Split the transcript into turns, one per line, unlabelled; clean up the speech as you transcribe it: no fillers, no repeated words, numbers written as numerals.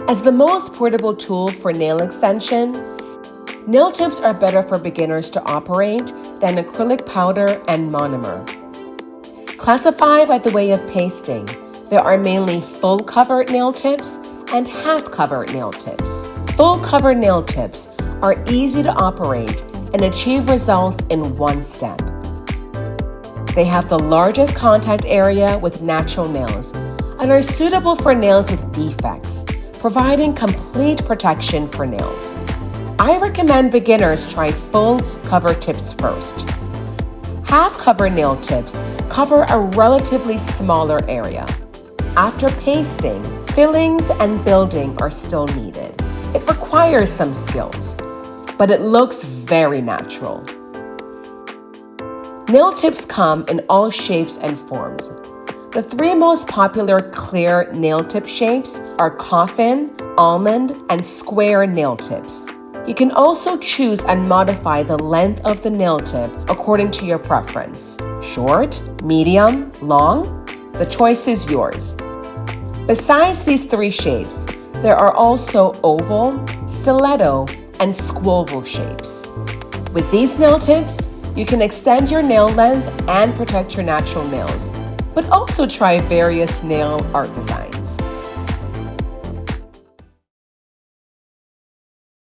As the most portable tool for nail extension, nail tips are better for beginners to operate than acrylic powder and monomer. Classified by the way of pasting, there are mainly full-covered nail tips and half-covered nail tips. Full-covered nail tips are easy to operate and achieve results in one step. They have the largest contact area with natural nails and are suitable for nails with defects, providing complete protection for nails. I recommend beginners try full cover tips first. Half-cover nail tips cover a relatively smaller area. After pasting, fillings and building are still needed. It requires some skills, but it looks very natural. Nail tips come in all shapes and forms. The three most popular clear nail tip shapes are coffin, almond, and square nail tips. You can also choose and modify the length of the nail tip according to your preference. Short, medium, long? The choice is yours. Besides these three shapes, there are also oval, stiletto, and squoval shapes. With these nail tips, you can extend your nail length and protect your natural nails, but also try various nail art designs.